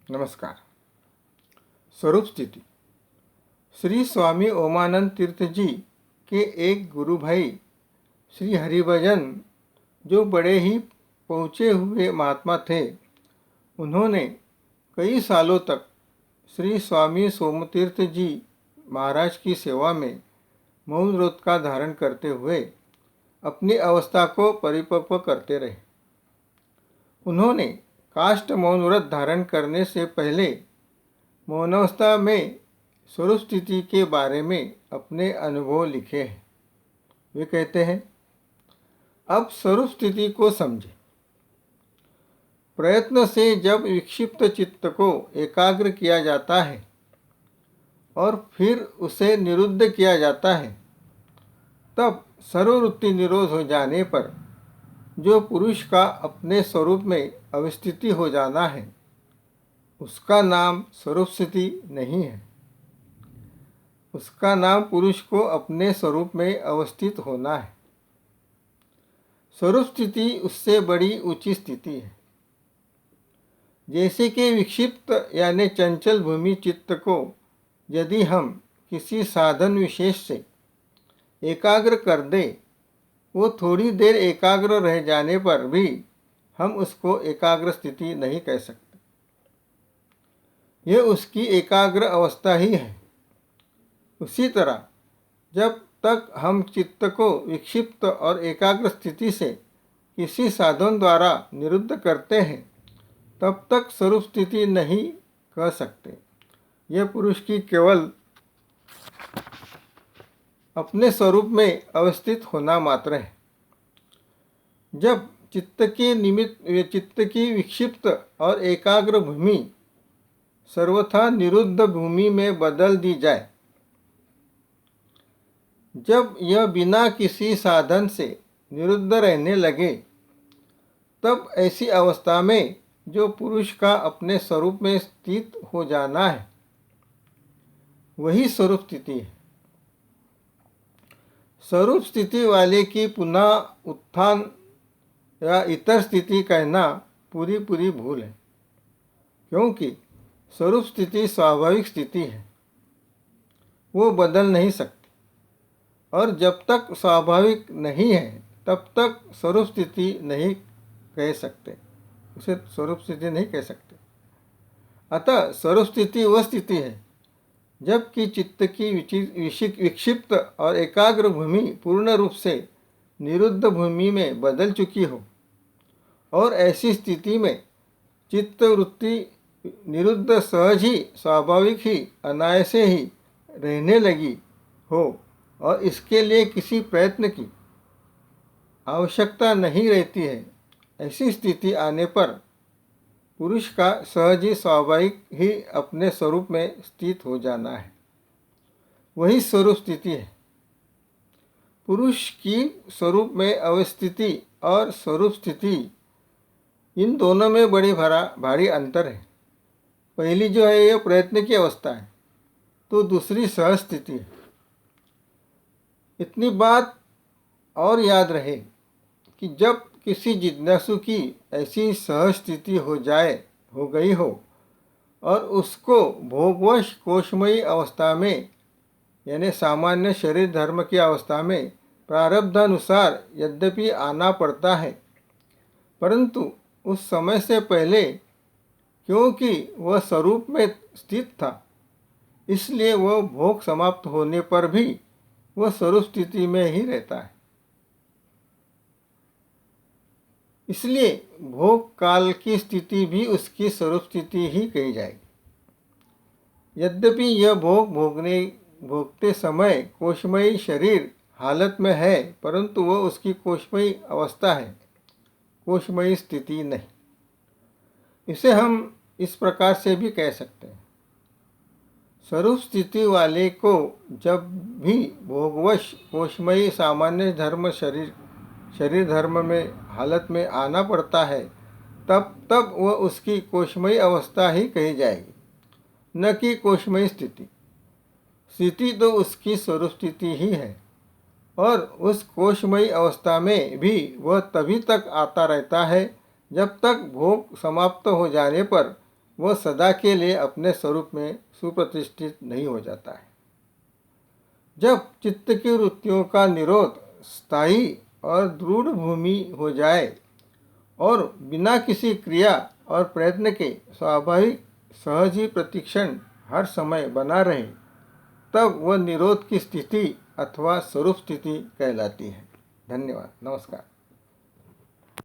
नमस्कार। स्वरूप स्थिति। श्री स्वामी ओमानंद तीर्थ जी के एक गुरु भाई श्री हरिभजन, जो बड़े ही पहुँचे हुए महात्मा थे, उन्होंने कई सालों तक श्री स्वामी सोमतीर्थ जी महाराज की सेवा में मौन व्रत का धारण करते हुए अपनी अवस्था को परिपक्व करते रहे। उन्होंने काष्ठ मौन व्रत धारण करने से पहले मौनावस्था में स्वरूप स्थिति के बारे में अपने अनुभव लिखे हैं। वे कहते हैं, अब स्वरूप स्थिति को समझें। प्रयत्न से जब विक्षिप्त चित्त को एकाग्र किया जाता है और फिर उसे निरुद्ध किया जाता है, तब सर्ववृत्ति निरोध हो जाने पर जो पुरुष का अपने स्वरूप में अवस्थिति हो जाना है, उसका नाम स्वरूप स्थिति नहीं है। उसका नाम पुरुष को अपने स्वरूप में अवस्थित होना है। स्वरूप स्थिति उससे बड़ी ऊंची स्थिति है। जैसे कि विक्षिप्त यानी चंचल भूमि चित्त को यदि हम किसी साधन विशेष से एकाग्र कर दें, वो थोड़ी देर एकाग्र रह जाने पर भी हम उसको एकाग्र स्थिति नहीं कह सकते। यह उसकी एकाग्र अवस्था ही है। उसी तरह जब तक हम चित्त को विक्षिप्त और एकाग्र स्थिति से किसी साधन द्वारा निरुद्ध करते हैं, तब तक स्वरूप स्थिति नहीं कह सकते। यह पुरुष की केवल अपने स्वरूप में अवस्थित होना मात्र है। जब चित्त की विक्षिप्त और एकाग्र भूमि सर्वथा निरुद्ध भूमि में बदल दी जाए, जब यह बिना किसी साधन से निरुद्ध रहने लगे, तब ऐसी अवस्था में जो पुरुष का अपने स्वरूप में स्थित हो जाना है, वही स्वरूप स्थिति है। स्वरूप स्थिति वाले की पुनः उत्थान या इतर स्थिति कहना पूरी भूल है, क्योंकि स्वरूप स्थिति स्वाभाविक स्थिति है, वो बदल नहीं सकती। और जब तक स्वाभाविक नहीं है, तब तक स्वरूप स्थिति नहीं कह सकते, उसे स्वरूप स्थिति नहीं कह सकते। अतः स्वरूप स्थिति वह स्थिति है जबकि चित्त की विक्षिप्त और एकाग्र भूमि पूर्ण रूप से निरुद्ध भूमि में बदल चुकी हो, और ऐसी स्थिति में चित्त वृत्ति निरुद्ध सहज ही, स्वाभाविक ही, अनायास ही रहने लगी हो और इसके लिए किसी प्रयत्न की आवश्यकता नहीं रहती है। ऐसी स्थिति आने पर पुरुष का सहज ही, स्वाभाविक ही अपने स्वरूप में स्थित हो जाना है, वही स्वरूप स्थिति है। पुरुष की स्वरूप में अवस्थिति और स्वरूप स्थिति, इन दोनों में बड़ी भारी अंतर है। पहली जो है यह प्रयत्न की अवस्था है, तो दूसरी सहज स्थिति है। इतनी बात और याद रहे कि जब किसी जिज्ञासु की ऐसी सहज स्थिति हो गई हो और उसको भोगवश कोशमयी अवस्था में यानी सामान्य शरीर धर्म की अवस्था में प्रारब्धानुसार यद्यपि आना पड़ता है, परंतु उस समय से पहले क्योंकि वह स्वरूप में स्थित था, इसलिए वह भोग समाप्त होने पर भी वह स्वरूप स्थिति में ही रहता है। इसलिए भोग काल की स्थिति भी उसकी स्वरूप स्थिति ही कही जाएगी। यद्यपि यह भोगते समय कोशमयी शरीर हालत में है, परंतु वह उसकी कोशमयी अवस्था है, कोशमयी स्थिति नहीं। इसे हम इस प्रकार से भी कह सकते हैं, स्वरूप स्थिति वाले को जब भी भोगवश कोशमयी सामान्य धर्म शरीर धर्म में हालत में आना पड़ता है, तब वह उसकी कोशमयी अवस्था ही कही जाएगी, न कि कोशमयी स्थिति। स्थिति तो उसकी स्वरूप स्थिति ही है, और उस कोशमयी अवस्था में भी वह तभी तक आता रहता है जब तक भोग समाप्त हो जाने पर वह सदा के लिए अपने स्वरूप में सुप्रतिष्ठित नहीं हो जाता है। जब चित्त की वृत्तियों का निरोध स्थायी और दृढ़ भूमि हो जाए और बिना किसी क्रिया और प्रयत्न के स्वाभाविक सहज ही प्रतिक्षण हर समय बना रहे, तब वह निरोध की स्थिति अथवा स्वरूप स्थिति कहलाती है। धन्यवाद। नमस्कार।